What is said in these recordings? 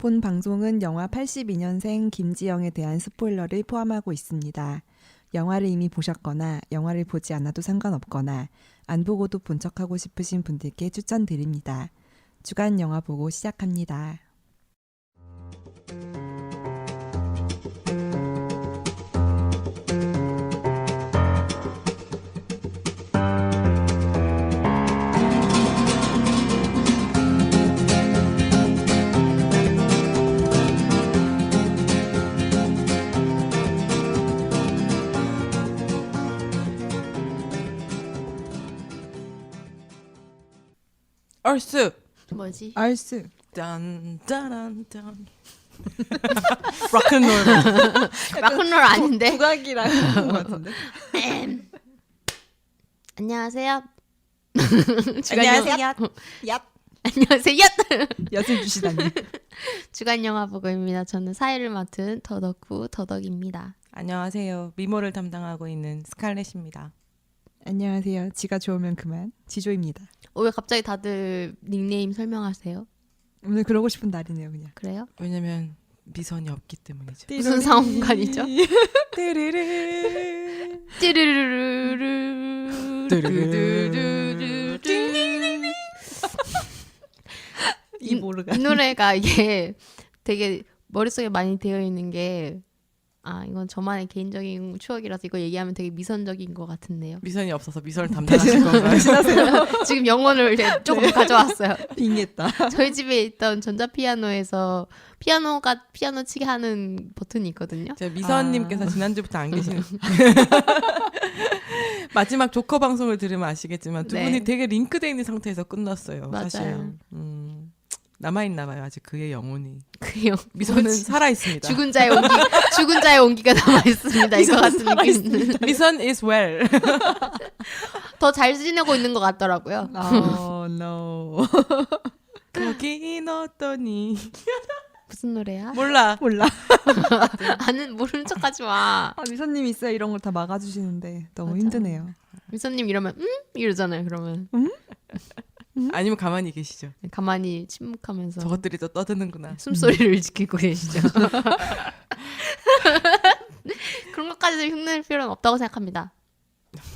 본 방송은 영화 82년생 김지영에 대한 스포일러를 포함하고 있습니다. 영화를 이미 보셨거나 영화를 보지 않아도 상관없거나 안 보고도 본 척하고 싶으신 분들께 추천드립니다. 주간 영화 보고 시작합니다. 얼스 뭐지? 얼스 짠짜란짠 락앤롤 락큰롤 아닌데? 국악이랑 하는 것 같은데. 안녕하세요. 안녕하세요. 얍. 안녕하세요. 엿을 주시다니. 주간 영화 보고입니다. 저는 사회를 맡은 더덕후 더덕입니다. 안녕하세요. 미모를 담당하고 있는 스칼렛입니다. 안녕하세요. 지가 좋으면 그만. 지조입니다. 왜 갑자기 다들 닉네임 설명하세요? 오늘 그러고 싶은 날이네요, 그냥. 그래요? 왜냐면 미선이 없기 때문이죠. 무슨 상관이죠? 띠르르르 찌르르르르 뚜루루루루 이 모르가. 이 노래가 이게 되게 머릿속에 많이 되어 있는 게 이건 저만의 개인적인 추억이라서 이거 얘기하면 되게 미선적인 것 같은데요. 미선이 없어서 미선을 담당하실 건가요? 지금 영혼을 이제 조금 가져왔어요. 빙의했다. 저희 집에 있던 전자피아노에서 피아노 치게 하는 버튼이 있거든요. 제가 미선님께서 지난주부터 안 계시는 마지막 조커 방송을 들으면 아시겠지만 두 네. 분이 되게 링크돼 있는 상태에서 끝났어요. 맞아요. 사실 남아있나 봐요. 아직 그의 영혼이. 그요. 미선은 살아있습니다. 죽은 자의 온기가 남아 있습니다. 이거 같은 느낌. 미선 is well. 더 잘 지내고 있는 것 같더라고요. Oh no. 거긴 어떠니? 무슨 노래야? 몰라. 몰라. 모르는 척하지 마. 미선님이 있어야 이런 걸 다 막아주시는데 너무 맞아. 힘드네요. 미선님 이러면 이러잖아요. 그러면 아니면 가만히 계시죠. 가만히 침묵하면서 저것들이 또 떠드는구나. 숨소리를 지키고 계시죠. 그런 것까지 흉낼 필요는 없다고 생각합니다.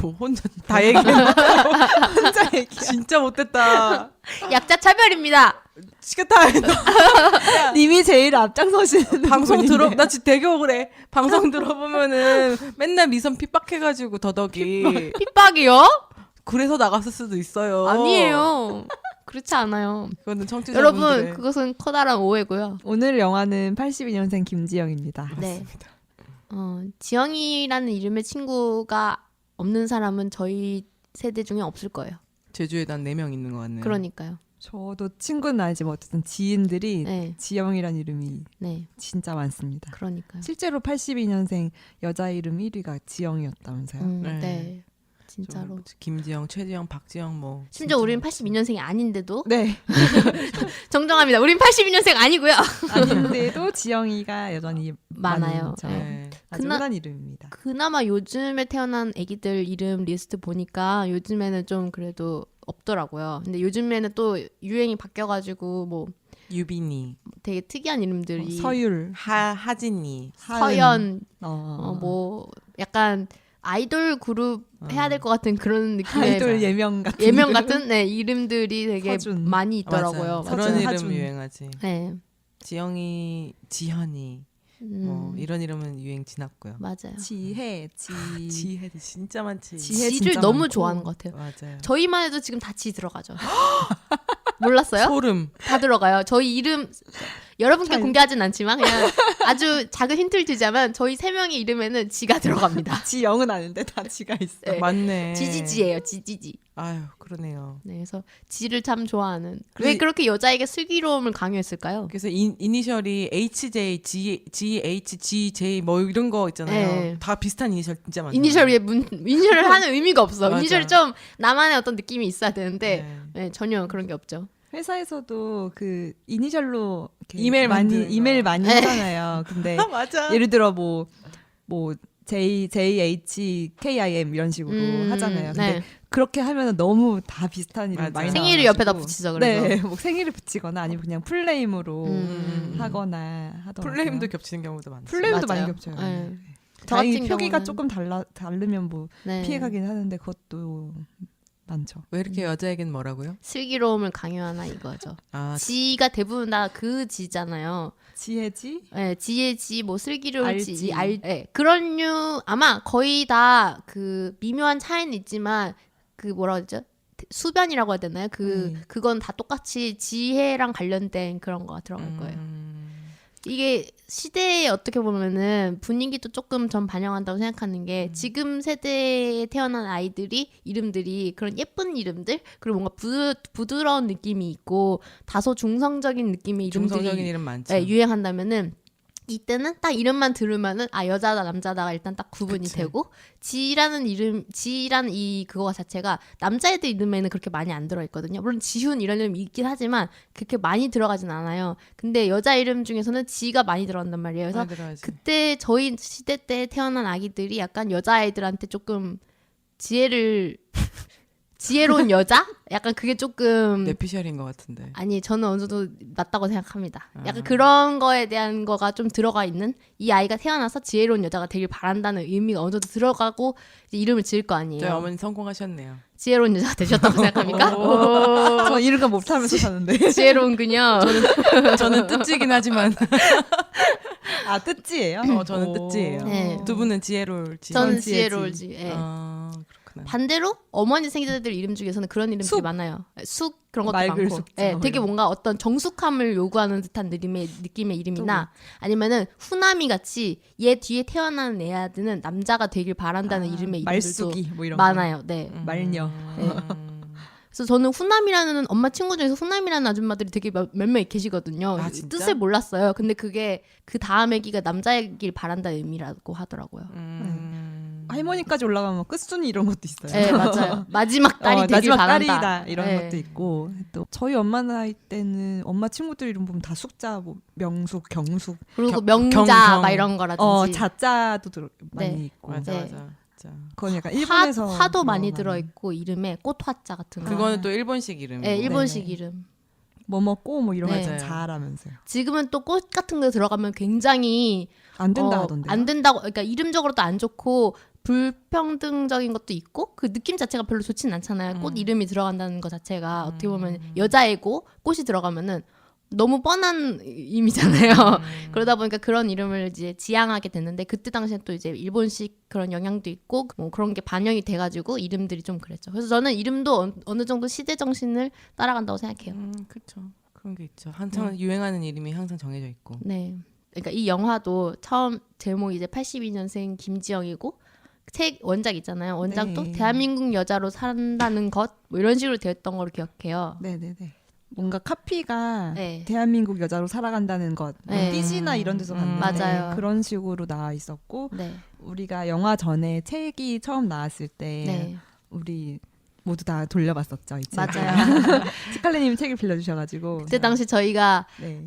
뭐 혼자 다 얘기해. 혼자 얘기. 진짜 못됐다. 약자 차별입니다. 시간 다 했다. 님이 제일 앞장서시는 방송 분인데. 들어 나 지금 되게 억울해. 방송 들어보면은 맨날 미선 핍박해가지고 더덕이 핍박이요? 그래서 나갔을 수도 있어요. 아니에요. 그렇지 않아요. 그거는 청취자분들의 여러분 그것은 커다란 오해고요. 오늘 영화는 82년생 김지영입니다. 네. 지영이라는 이름의 친구가 없는 사람은 저희 세대 중에 없을 거예요. 제주에도 한 4명 있는 것 같네요. 그러니까요. 저도 친구는 알지만 어쨌든 지인들이 네. 지영이란 이름이 네. 진짜 많습니다. 그러니까요. 실제로 82년생 여자 이름 1위가 지영이었다면서요. 네. 네. 진짜로. 김지영, 최지영, 박지영 뭐. 심지어 우리는 82년생이 아닌데도 네. 정정합니다. 우린 82년생 아니고요. 아닌데도 지영이가 여전히 많아요. 저 네. 아주 그나- 흔한 이름입니다. 그나마 요즘에 태어난 아기들 이름 리스트 보니까 요즘에는 좀 그래도 없더라고요. 근데 요즘에는 또 유행이 바뀌어가지고 뭐 유빈이, 되게 특이한 이름들이 서율, 하진이. 서연 어, 뭐 약간 아이돌 그룹 해야 될 것 같은 그런 느낌의 아이돌 예명 같은 예명 이름. 같은 이름들이 되게 서준. 많이 있더라고요. 맞아요. 서준, 그런 이름 하준. 유행하지. 네. 지영이, 지현이 뭐 이런 이름은 유행 지났고요. 맞아요. 지혜, 지혜도 진짜 많지. 지혜 지를 진짜 너무 많고. 좋아하는 것 같아요. 맞아요. 저희만 해도 지금 다 지 들어가죠. 몰랐어요? 소름. 다 들어가요. 저희 이름 여러분께 잘- 공개하진 않지만 그냥 아주 작은 힌트를 주자면 저희 세 명의 이름에는 지가 들어갑니다. 지영은 아는데 다 지가 있어. 네. 맞네. 지지지예요. 지지지. 아유, 그러네요. 네, 그래서 지를 참 좋아하는. 그래서 왜 그렇게 여자에게 슬기로움을 강요했을까요? 그래서 이니셜이 HJ, GH, GJ 뭐 이런 거 있잖아요. 네. 다 비슷한 이니셜 진짜 많아요. 이니셜 위에 이니셜을 하는 의미가 없어. 맞아. 이니셜이 좀 나만의 어떤 느낌이 있어야 되는데 네. 네, 전혀 그런 게 없죠. 회사에서도 그 이니셜로 이렇게 이메일 많이 만드는 거. 이메일 많이 네. 하잖아요. 근데 맞아. 예를 들어 뭐 JHKIM 이런 식으로 하잖아요. 근데 네. 그렇게 하면 너무 다 비슷한 이름 맞아요. 많이 생일을 나와가지고. 옆에다 붙이죠. 그래서 네, 뭐 생일을 붙이거나 아니면 그냥 풀네임으로 하거나 하더라고요. 풀네임도 겹치는 경우도 많죠. 풀네임도 많이 맞아요. 겹쳐요. 네. 저 다행히 같은 표기가 경우는- 조금 다르면 뭐 네. 피해가긴 하는데 그것도 많죠. 왜 이렇게 여자에겐 뭐라고요? 슬기로움을 강요하나 이거죠. 아, 지가 대부분 다 그 지잖아요. 지혜지? 네, 지의 지, 뭐 슬기로울 지, 알지. 네, 그런 류 아마 거의 다 그 미묘한 차이는 있지만 그 뭐라 그러죠? 수변이라고 해야 되나요? 그건 다 똑같이 지혜랑 관련된 그런 거가 들어갈 거예요. 이게 시대에 어떻게 보면은 분위기도 조금 전 반영한다고 생각하는 게 지금 세대에 태어난 아이들이 이름들이 그런 예쁜 이름들 그리고 뭔가 부드러운 느낌이 있고 다소 중성적인 느낌의 이름들이 중성적인 이름 많죠. 네, 유행한다면은 이때는 딱 이름만 들으면은 아 여자다 남자다가 일단 딱 구분이 그치. 되고 지라는 이 그거 자체가 남자애들 이름에는 그렇게 많이 안 들어있거든요. 물론 지훈 이런 이름이 있긴 하지만 그렇게 많이 들어가진 않아요. 근데 여자 이름 중에서는 지가 많이 들어간단 말이에요. 그래서 많이 들어야지. 그때 저희 시대 때 태어난 아기들이 약간 여자아이들한테 조금 지혜로운 여자? 약간 그게 조금 뇌피셜인 것 같은데. 아니 저는 어느 정도 맞다고 생각합니다. 약간 아. 그런 거에 대한 거가 좀 들어가 있는 이 아이가 태어나서 지혜로운 여자가 되길 바란다는 의미가 어느 정도 들어가고 이제 이름을 지을 거 아니에요. 저희 어머니 성공하셨네요. 지혜로운 여자가 되셨다고 생각합니까? 저 이름과 못하면서 사는데. 지혜로운 그녀. 저는 뜻지긴 하지만 아, 뜻지예요? 저는 뜻지예요. 네. 두 분은 지혜로울지. 저는 지혜지. 지혜로울지. 예. 아, 그렇구나. 반대로 어머니 생제들 이름 중에서는 그런 이름들이 숙. 많아요. 숙 그런 것도 맑을 많고. 숙자 예, 뭐 되게 이런. 뭔가 어떤 정숙함을 요구하는 듯한 느낌의 이름이나 아니면은 후나미 같이 얘 뒤에 태어나는 애들은 남자가 되길 바란다는 이름의 이름들도 말숙이 뭐 이런 많아요. 네. 말녀. 그래서 저는 후남이라는 엄마 친구 중에서 후남이라는 아줌마들이 되게 몇 명 계시거든요. 아, 진짜? 뜻을 몰랐어요. 근데 그게 그 다음 애기가 남자이길 바란다는 의미라고 하더라고요. 할머니까지 올라가면 끝순이 이런 것도 있어요. 네, 맞아요. 마지막 딸이 되길 마지막 바란다. 딸이다 이런 네. 것도 있고 또 저희 엄마 나이 때는 엄마 친구들 이름 보면 다 숙자 뭐 명숙, 경숙, 그리고 경- 명자 경- 막 이런 거라든지 자자도 많이 네. 있고 맞아 네. 맞아. 진짜. 그건 약간 일본에서 화도 많이 들어가는 들어있고 이름에 꽃화자 같은 거. 그거는 또 일본식 이름. 네, 일본식 네네. 이름. 뭐 먹고 뭐 이런 네. 거 맞아요. 잘하면서요. 지금은 또 꽃 같은 거 들어가면 굉장히 안 된다 하던데. 안 된다고 그러니까 이름적으로도 안 좋고 불평등적인 것도 있고 그 느낌 자체가 별로 좋진 않잖아요. 꽃 이름이 들어간다는 것 자체가 어떻게 보면 여자애고 꽃이 들어가면은 너무 뻔한 의미잖아요. 그러다 보니까 그런 이름을 이제 지향하게 됐는데 그때 당시엔 또 이제 일본식 그런 영향도 있고 뭐 그런 게 반영이 돼가지고 이름들이 좀 그랬죠. 그래서 저는 이름도 어느 정도 시대 정신을 따라간다고 생각해요. 그렇죠. 그런 게 있죠. 한창 유행하는 이름이 항상 정해져 있고. 네. 그러니까 이 영화도 처음 제목이 이제 82년생 김지영이고 책 원작 있잖아요. 원작도 네. 대한민국 여자로 산다는 것 뭐 이런 식으로 되었던 걸로 기억해요. 네네네. 뭔가 카피가 네. 대한민국 여자로 살아간다는 것, 네. 띠지나 이런 데서 봤는데 맞아요. 그런 식으로 나와 있었고 네. 우리가 영화 전에 책이 처음 나왔을 때 네. 우리 모두 다 돌려봤었죠. 이 책. 맞아요. 스칼렛님 책을 빌려주셔가지고 그때 당시 저희가 네.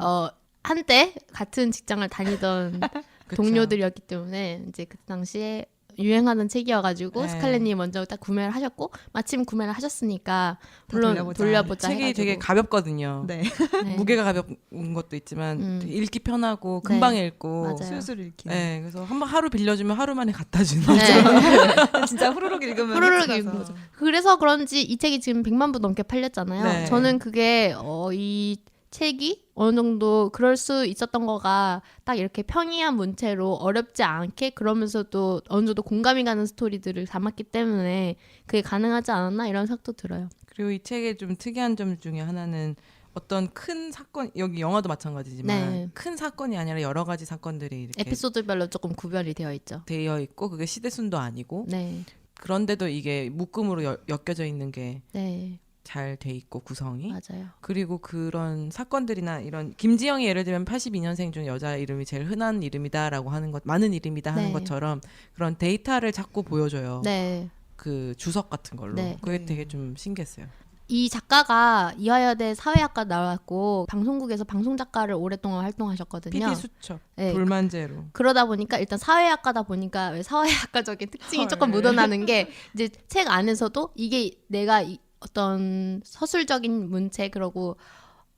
한때 같은 직장을 다니던 그쵸. 동료들이었기 때문에 이제 그때 당시에 유행하는 책이어가지고 네. 스칼렛님이 먼저 딱 구매를 하셨고 마침 구매를 하셨으니까 물론 돌려보자. 돌려보자 책이 해가지고 되게 가볍거든요. 네. 네. 무게가 가벼운 것도 있지만 되게 읽기 편하고 네. 금방 읽고. 맞아요. 술술 읽기. 네, 그래서 한번 하루 빌려주면 하루 만에 갖다 주는. 네. 진짜 후루룩 읽으면 후루룩 끝이라서. 읽는 거죠. 그래서 그런지 이 책이 지금 100만 부 넘게 팔렸잖아요. 네. 저는 그게 이 책이 어느 정도 그럴 수 있었던 거가 딱 이렇게 평이한 문체로 어렵지 않게 그러면서도 어느 정도 공감이 가는 스토리들을 담았기 때문에 그게 가능하지 않았나 이런 생각도 들어요. 그리고 이 책의 좀 특이한 점 중에 하나는 어떤 큰 사건, 여기 영화도 마찬가지지만 네. 큰 사건이 아니라 여러 가지 사건들이 이렇게 에피소드별로 조금 구별이 되어 있죠. 되어 있고 그게 시대순도 아니고 네. 그런데도 이게 묶음으로 엮여져 있는 게 네. 잘 돼 있고 구성이 맞아요. 그리고 그런 사건들이나 이런 김지영이 예를 들면 82년생 중 여자 이름이 제일 흔한 이름이다라고 하는 것 많은 이름이다 하는 네. 것처럼 그런 데이터를 자꾸 보여줘요. 네. 그 주석 같은 걸로 네. 그게 되게 좀 신기했어요. 이 작가가 이화여대 사회학과 나왔고 방송국에서 방송작가를 오랫동안 활동하셨거든요. PD 수첩, 네. 불만제로. 그러다 보니까 일단 사회학과다 보니까 왜 사회학과적인 특징이 조금 묻어나는 게 이제 책 안에서도 이게 내가 어떤 서술적인 문체 그리고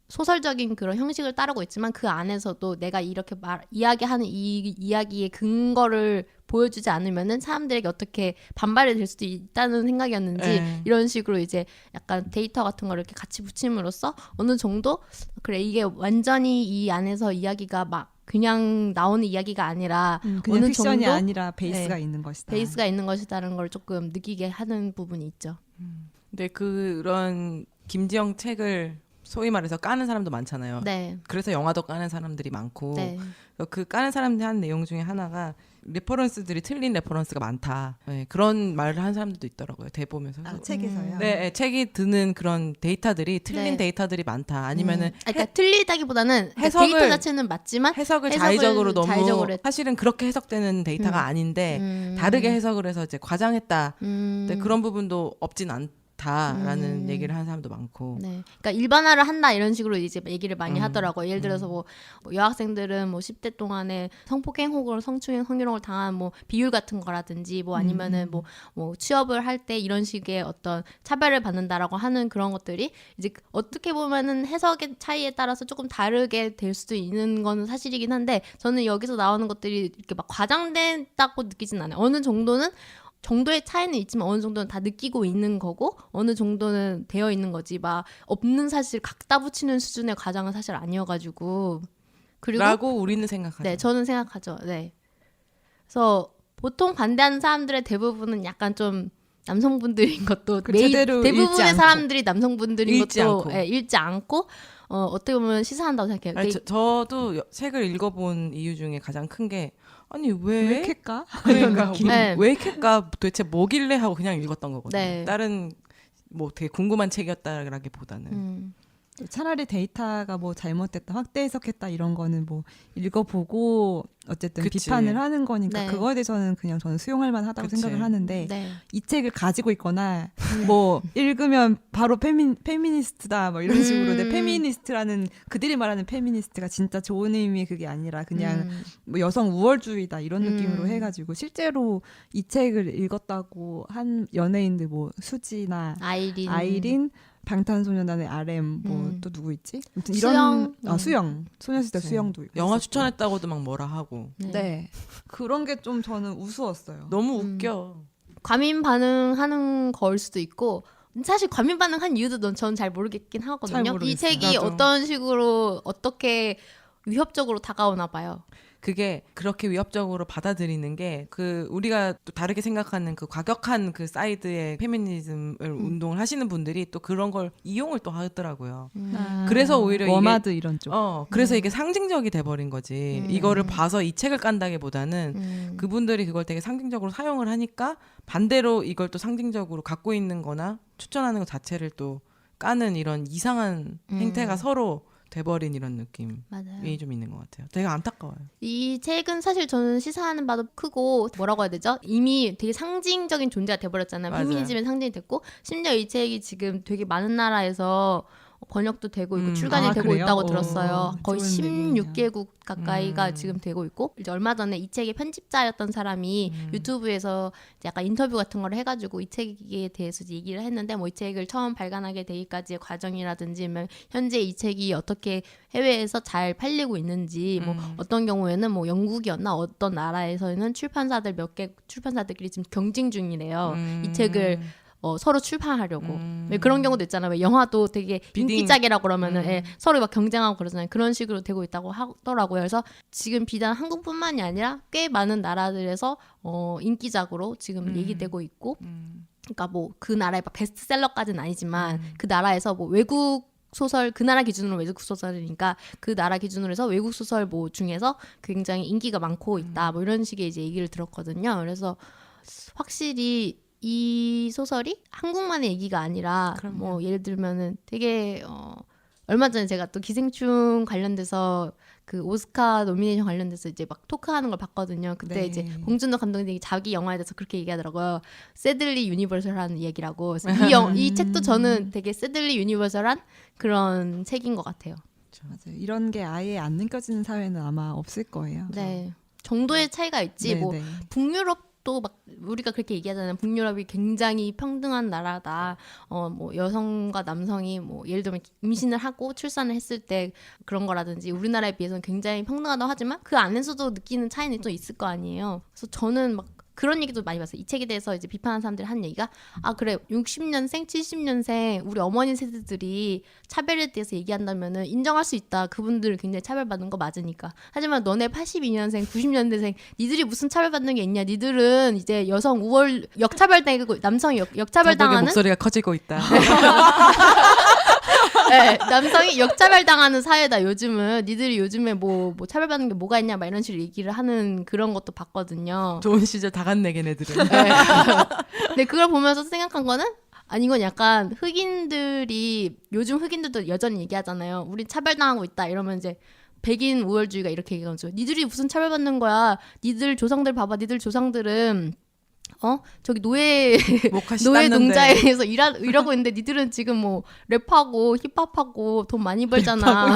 소설적인 그런 형식을 따르고 있지만 그 안에서도 내가 이렇게 이야기하는 이 이야기의 근거를 보여주지 않으면은 사람들에게 어떻게 반발이 될 수도 있다는 생각이었는지 네. 이런 식으로 이제 약간 데이터 같은 거를 이렇게 같이 붙임으로써 어느 정도 그래 이게 완전히 이 안에서 이야기가 막 그냥 나오는 이야기가 아니라 그냥 어느 픽션이 정도 아니라 베이스가 네. 있는 것이다. 베이스가 있는 것이다라는 걸 조금 느끼게 하는 부분이 있죠. 근데 그런 김지영 책을 소위 말해서 까는 사람도 많잖아요. 네. 그래서 영화도 까는 사람들이 많고 네. 그 까는 사람들이 한 내용 중에 하나가 레퍼런스들이 틀린 레퍼런스가 많다. 네, 그런 말을 한 사람들도 있더라고요. 대 보면서. 아, 책에서요. 네, 네, 책이 드는 그런 데이터들이 틀린 네. 데이터들이 많다. 아니면은 그러니까 틀리다기보다는 해석을- 데이터 자체는 맞지만 해석을 해석을 자의적으로 너무 자의적으로 사실은 그렇게 해석되는 데이터가 아닌데 다르게 해석을 해서 이제 과장했다. 근데 그런 부분도 없진 않다라는 얘기를 하는 사람도 많고. 네. 그러니까 일반화를 한다 이런 식으로 이제 얘기를 많이 하더라고요. 예를 들어서 뭐 여학생들은 뭐 10대 동안에 성폭행 혹은 성추행, 성희롱을 당한 뭐 비율 같은 거라든지 뭐 아니면은 뭐 취업을 할 때 이런 식의 어떤 차별을 받는다라고 하는 그런 것들이 이제 어떻게 보면은 해석의 차이에 따라서 조금 다르게 될 수도 있는 거는 사실이긴 한데 저는 여기서 나오는 것들이 이렇게 막 과장됐다고 느끼진 않아요. 어느 정도는 정도의 차이는 있지만 어느 정도는 다 느끼고 있는 거고 어느 정도는 되어 있는 거지 막 없는 사실 갖다 붙이는 수준의 과장은 사실 아니어가지고 그리고 라고 우리는 생각하죠. 네 저는 생각하죠. 네 그래서 보통 반대하는 사람들의 대부분은 약간 좀 남성분들인 것도 제대로 읽지 대부분의 않고. 사람들이 남성분들인 읽지 것도 않고. 예, 읽지 않고 어떻게 보면 시사한다고 생각해요. 아니, 근데 저도 책을 읽어본 이유 중에 가장 큰 게 아니 왜 이렇게 까? 그러니까 네. 왜 이렇게까 도대체 뭐길래 하고 그냥 읽었던 거거든요. 네. 다른 뭐 되게 궁금한 책이었다라기보다는 차라리 데이터가 뭐 잘못됐다, 확대 해석했다 이런 거는 뭐 읽어보고 어쨌든 그치. 비판을 하는 거니까 네. 그거에 대해서는 그냥 저는 수용할 만하다고 그치. 생각을 하는데 네. 이 책을 가지고 있거나 뭐 읽으면 바로 페미니스트다 뭐 이런 식으로 근데 페미니스트라는 그들이 말하는 페미니스트가 진짜 좋은 의미의 그게 아니라 그냥 뭐 여성 우월주의다 이런 느낌으로 해가지고 실제로 이 책을 읽었다고 한 연예인들 뭐 수지나 아이린 방탄소년단의 RM 뭐 또 누구 있지? 아무튼 수영. 이런 수영 소녀시대 그치. 수영도 영화 했었고. 추천했다고도 막 뭐라 하고 네 그런 게 좀 저는 우스웠어요. 너무 웃겨. 과민 반응하는 걸 수도 있고 사실 과민 반응한 이유도 전 잘 모르겠긴 잘 하거든요. 이 모르겠어요. 책이 나도. 어떤 식으로 어떻게 위협적으로 다가오나 봐요. 그게 그렇게 위협적으로 받아들이는 게 그 우리가 또 다르게 생각하는 그 과격한 그 사이드의 페미니즘을 운동을 하시는 분들이 또 그런 걸 이용을 또 하더라고요. 그래서 오히려 워마드 이런 쪽. 그래서 이게 상징적이 돼버린 거지. 이거를 봐서 이 책을 깐다기보다는 그분들이 그걸 되게 상징적으로 사용을 하니까 반대로 이걸 또 상징적으로 갖고 있는 거나 추천하는 것 자체를 또 까는 이런 이상한 행태가 서로 돼버린 이런 느낌이 맞아요. 좀 있는 것 같아요. 되게 안타까워요. 이 책은 사실 저는 시사하는 바도 크고 뭐라고 해야 되죠? 이미 되게 상징적인 존재가 돼버렸잖아요. 맞아요. 페미니즘의 상징이 됐고 심지어 이 책이 지금 되게 많은 나라에서 번역도 되고 있고 출간이 아, 되고 그래요? 있다고 들었어요. 거의 좋은 16개국 가까이가 지금 되고 있고 이제 얼마 전에 이 책의 편집자였던 사람이 유튜브에서 이제 약간 인터뷰 같은 걸 해가지고 이 책에 대해서 이제 얘기를 했는데 뭐 이 책을 처음 발간하게 되기까지의 과정이라든지 뭐 현재 이 책이 어떻게 해외에서 잘 팔리고 있는지 뭐 어떤 경우에는 뭐 영국이었나 어떤 나라에서는 출판사들 몇 개 출판사들끼리 지금 경쟁 중이래요. 이 책을 서로 출판하려고 왜 그런 경우도 있잖아요. 왜 영화도 되게 비딩. 인기작이라고 그러면은 예, 서로 막 경쟁하고 그러잖아요. 그런 식으로 되고 있다고 하더라고요. 그래서 지금 비단 한국뿐만이 아니라 꽤 많은 나라들에서 인기작으로 지금 얘기되고 있고, 그러니까 뭐 그 나라의 막 베스트셀러까지는 아니지만 그 나라에서 뭐 외국 소설 그 나라 기준으로 외국 소설이니까 그 나라 기준으로 해서 외국 소설 뭐 중에서 굉장히 인기가 많고 있다 뭐 이런 식의 이제 얘기를 들었거든요. 그래서 확실히 이 소설이 한국만의 얘기가 아니라 그럼요. 뭐 예를 들면은 되게 얼마 전에 제가 또 기생충 관련돼서 그 오스카 노미네이션 관련돼서 이제 막 토크하는 걸 봤거든요. 그때 네. 이제 봉준호 감독님이 자기 영화에 대해서 그렇게 얘기하더라고요. 새들리 유니버설하는 얘기라고. 그래서 이 책도 저는 되게 새들리 유니버설한 그런 책인 것 같아요. 맞아요. 이런 게 아예 안 느껴지는 사회는 아마 없을 거예요. 네. 정도의 차이가 있지. 네, 뭐 네. 북유럽도 막 우리가 그렇게 얘기하잖아요. 북유럽이 굉장히 평등한 나라다. 뭐 여성과 남성이 뭐 예를 들면 임신을 하고 출산을 했을 때 그런 거라든지 우리나라에 비해서는 굉장히 평등하다고 하지만 그 안에서도 느끼는 차이는 또 있을 거 아니에요. 그래서 저는 막 그런 얘기도 많이 봤어요. 이 책에 대해서 이제 비판하는 사람들이 한 얘기가 아 그래 60년생, 70년생 우리 어머니 세대들이 차별에 대해서 얘기한다면은 인정할 수 있다. 그분들 굉장히 차별받는 거 맞으니까. 하지만 너네 82년생, 90년대생 니들이 무슨 차별받는 게 있냐? 니들은 이제 여성 우월 역차별당하고 남성이 자극의 역차별당하는 목소리가 커지고 있다. 네, 남성이 역차별당하는 사회다. 요즘은 니들이 요즘에 뭐 차별받는 게 뭐가 있냐 막 이런 식으로 얘기를 하는 그런 것도 봤거든요. 좋은 시절 다 갔네 걔네들은. 네. 근데 그걸 보면서 생각한 거는 아니 이건 약간 흑인들이 요즘 흑인들도 여전히 얘기하잖아요. 우리 차별당하고 있다 이러면 이제 백인 우월주의가 이렇게 얘기하죠. 니들이 무슨 차별받는 거야. 니들 조상들 봐봐. 니들 조상들은 저기 노예 목화씨 노예 땄는데. 농자에서 일하고 있는데 니들은 지금 뭐 랩하고 힙합하고 돈 많이 벌잖아.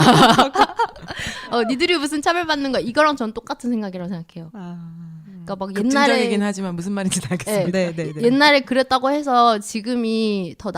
니들이 무슨 차별받는 거야. 이거랑 전 똑같은 생각이라고 생각해요. 그러니까 막 극진적이긴 옛날에 하지만 무슨 말인지 알겠습니다. 네, 네, 네. 옛날에 그랬다고 해서 지금이 더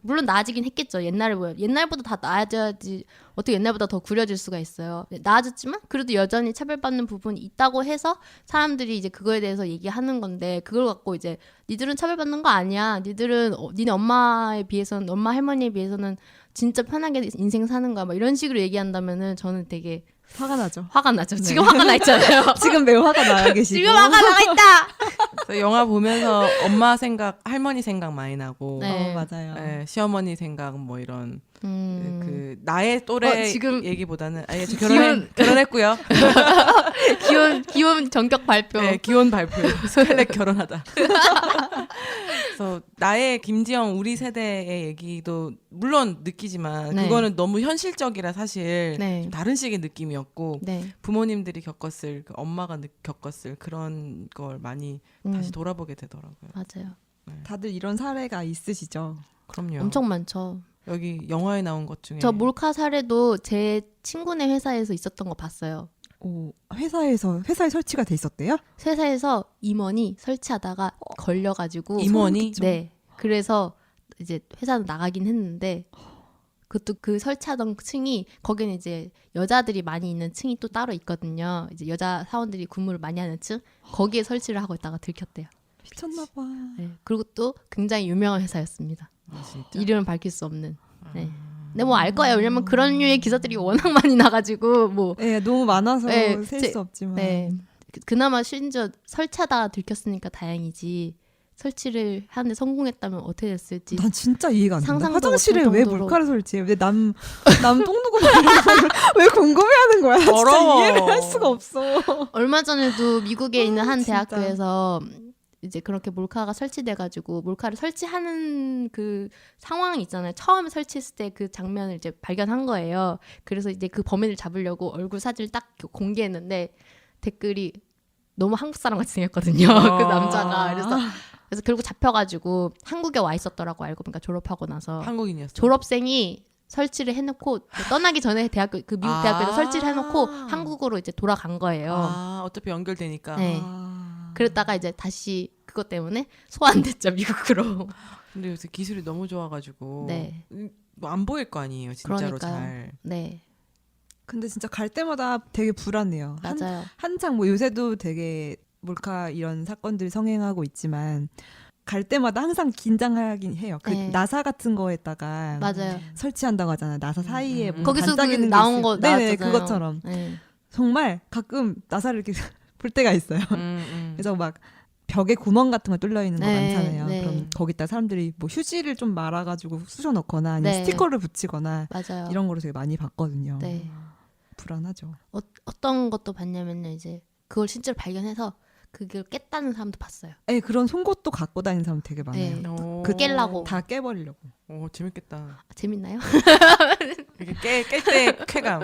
물론 나아지긴 했겠죠. 옛날보다 다 나아져야지 어떻게 옛날보다 더 구려질 수가 있어요. 나아졌지만 그래도 여전히 차별받는 부분이 있다고 해서 사람들이 이제 그거에 대해서 얘기하는 건데 그걸 갖고 이제 니들은 차별받는 거 아니야. 니들은 니네 엄마에 비해서는 엄마 할머니에 비해서는 진짜 편하게 인생 사는 거야. 막 이런 식으로 얘기한다면은 저는 되게 화가 나죠. 화가 나죠. 네. 지금 화가 나 있잖아요. 지금 매우 화가 나야 계시고. 지금 화가 나 있다. 그래서 영화 보면서 엄마 생각, 할머니 생각 많이 나고, 네. 맞아요. 시어머니 생각 뭐 이런 음. 그 나의 또래 지금 얘기보다는 저 기혼- 결혼했고요. 기혼 전격 발표. 네, 기혼 발표. 스칼렛 결혼하다. 그래서 나의 김지영 우리 세대의 얘기도 물론 느끼지만 네. 그거는 너무 현실적이라 사실 네. 좀 다른 식의 느낌이었고 네. 부모님들이 겪었을 그 엄마가 겪었을 그런 걸 많이 다시 음, 돌아보게 되더라고요. 맞아요. 다들 이런 사례가 있으시죠? 그럼요. 엄청 많죠. 여기 영화에 나온 것 중에 저 몰카 사례도 제 친구네 회사에서 있었던 거 봤어요. 회사에 설치가 돼 있었대요? 회사에서 임원이 설치하다가 걸려가지고 임원이 네. 그래서 이제 회사는 나가긴 했는데 그것도 그 설치하던 층이 거기는 이제 여자들이 많이 있는 층이 또 따로 있거든요. 이제 여자 사원들이 근무를 많이 하는 층 거기에 설치를 하고 있다가 들켰대요. 미쳤나봐. 네. 그리고 또 굉장히 유명한 회사였습니다. 진짜? 이름을 밝힐 수 없는. 네. 근데 뭐 알 거예요. 왜냐면 그런 류의 기사들이 워낙 많이 나가지고 뭐. 네, 너무 많아서 네, 셀 수 없지만. 네. 그나마 심지어 설치하다가 들켰으니까 다행이지. 설치를 하는데 성공했다면 어떻게 됐을지. 난 진짜 이해가 안 된다. 상상도 화장실에 못할 왜 정도로. 몰카를 설치해? 왜 똥 누고 왜 궁금해하는 거야? 나 진짜 더러워. 이해를 할 수가 없어. 얼마 전에도 미국에 있는 한 진짜. 대학교에서 이제 그렇게 몰카가 설치돼가지고 몰카를 설치하는 그 상황이 있잖아요. 처음에 설치했을 때 그 장면을 이제 발견한 거예요. 그래서 이제 그 범인을 잡으려고 얼굴 사진을 딱 공개했는데 댓글이 너무 한국 사람 같이 생겼거든요. 그 남자가. 그래서 결국 잡혀가지고 한국에 와 있었더라고. 알고 보니까 졸업하고 나서 한국인이었어. 졸업생이 설치를 해놓고 떠나기 전에 그 미국 대학교에서 설치를 해놓고 한국으로 이제 돌아간 거예요. 어차피 연결되니까. 네. 그랬다가 이제 다시 그것 때문에 소환됐죠 미국으로. 근데 요새 기술이 너무 좋아가지고 네. 뭐 안 보일 거 아니에요, 진짜로 그러니까요. 잘. 네, 근데 진짜 갈 때마다 되게 불안해요. 맞아요. 한창 뭐 요새도 되게 몰카 이런 사건들 성행하고 있지만 갈 때마다 항상 긴장하긴 해요. 그 네. 나사 같은 거에다가 맞아요. 설치한다고 하잖아요. 나사 사이에 뭐 거기서 그 반짝이는 게 나온 있어요. 거 네네, 나왔잖아요. 그것처럼 네. 정말 가끔 나사를 이렇게 볼 때가 있어요. 그래서 막 벽에 구멍 같은 거 뚫려 있는 거 네, 많잖아요. 네. 그럼 거기다 사람들이 뭐 휴지를 좀 말아가지고 쑤셔 넣거나 아니면 네. 스티커를 붙이거나 맞아요. 이런 거를 되게 많이 봤거든요. 네. 불안하죠. 어떤 것도 봤냐면요, 이제 그걸 실제로 발견해서 그걸 깼다는 사람도 봤어요. 네, 그런 송곳도 갖고 다니는 사람 되게 많아요. 네. 오. 그 깰라고. 다 깨버리려고. 재밌겠다. 재밌나요? 이렇게 깰 때 쾌감.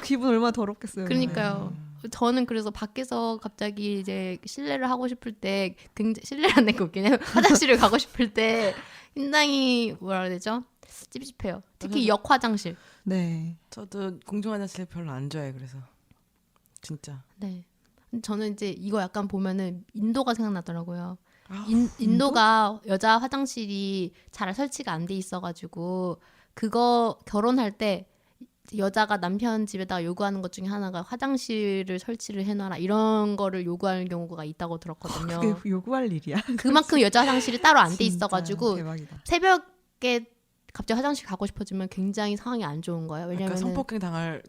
기분 얼마나 더럽겠어요. 그러니까요. 저는 그래서 밖에서 갑자기 이제 실내를 하고 싶을 때 굉장히 실내라는 게 웃기네. 화장실을 가고 싶을 때 굉장히 뭐라 해야 되죠? 찝찝해요. 특히 역 화장실. 네. 저도 공중 화장실 별로 안 좋아해. 그래서 진짜. 네. 저는 이제 이거 약간 보면은 인도가 생각나더라고요. 아, 인도가 여자 화장실이 잘 설치가 안 돼 있어가지고 그거 결혼할 때 여자가 남편 집에다가 요구하는 것 중에 하나가 화장실을 설치를 해놔라 이런 거를 요구하는 경우가 있다고 들었거든요. 그게 요구할 일이야. 그만큼 여자 화장실이 따로 안 돼 진짜 있어가지고 대박이다. 새벽에 갑자기 화장실 가고 싶어지면 굉장히 상황이 안 좋은 거예요. 그러니까 왜냐면 성폭행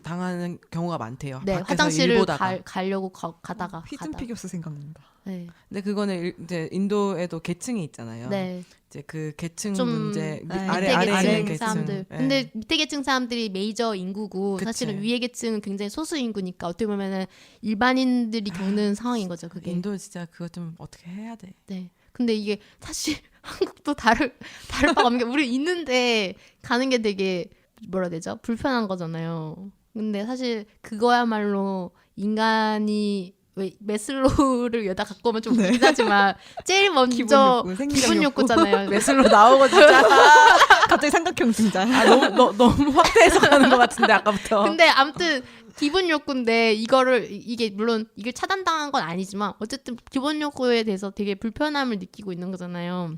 당하는 경우가 많대요. 네, 밖에서 화장실을 일 보다가. 가려고 가다가 휘즘 피겨스 생각난다. 네. 근데 그거는 이제 인도에도 계층이 있잖아요. 네. 이제 그 계층 좀 문제 네, 아래 밑에 계층 있는 사람들. 네. 근데 밑에 계층 사람들이 메이저 인구고 그치. 사실은 위에 계층은 굉장히 소수 인구니까 어떻게 보면은 일반인들이 겪는 상황인 거죠. 그게. 인도 진짜 그거 좀 어떻게 해야 돼. 네. 근데 이게 사실 한국도 다를 바가 없는 게 우리 있는데 가는 게 되게 뭐라 해야 되죠? 불편한 거잖아요. 근데 사실 그거야말로 인간이 왜 메슬로우를 여다 갖고 오면 좀 웃기긴 하지만 제일 먼저 기분 욕구잖아요. 메슬로 나오고 진짜 갑자기 삼각형 등장. 너무 확대해서 가는 것 같은데 아까부터. 근데 아무튼 기본 욕구인데 이게 물론 이걸 차단당한 건 아니지만 어쨌든 기본 욕구에 대해서 되게 불편함을 느끼고 있는 거잖아요.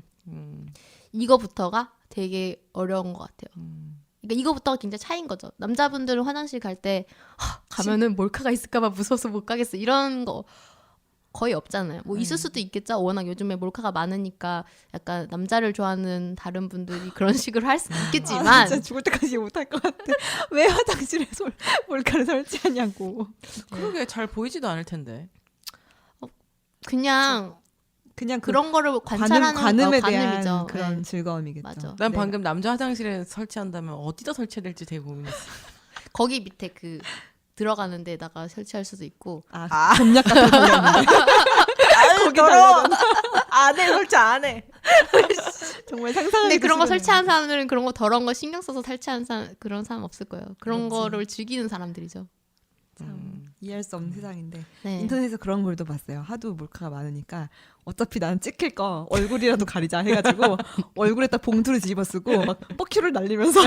이거부터가 되게 어려운 것 같아요. 그러니까 이거부터가 굉장히 차이인 거죠. 남자분들은 화장실 갈 때 가면은 몰카가 있을까봐 무서워서 못 가겠어 이런 거 거의 없잖아요. 뭐 있을 수도 있겠죠. 워낙 요즘에 몰카가 많으니까 약간 남자를 좋아하는 다른 분들이 그런 식으로 할 수 있겠지만 아, 진짜 죽을 때까지 못할 것 같아. 왜 화장실에 몰카를 설치하냐고. 그러게 잘 보이지도 않을 텐데. 그냥 그냥 그 그런 거를 관찰하는 관음에 관음이죠. 대한 그런 네. 즐거움이겠죠. 맞아. 난 네. 방금 남자 화장실에 설치한다면 어디다 설치해야 될지 되게 고민했어. 거기 밑에 그 들어가는 데다가 설치할 수도 있고 곤약 같은 거였는데. 거기 더러워. 안 해, 설치 안 해. 정말 상상하기 근데 그런 거 설치한 사람들은 그런 거 더러운 거 신경 써서 설치한 그런 사람 없을 거예요. 그런 그렇지. 거를 즐기는 사람들이죠. 참 이해할 수 없는 세상인데 네. 인터넷에서 그런 글도 봤어요. 하도 몰카가 많으니까 어차피 나는 찍힐 거 얼굴이라도 가리자 해가지고 얼굴에 딱 봉투를 뒤집어 쓰고 막 뻑큐를 날리면서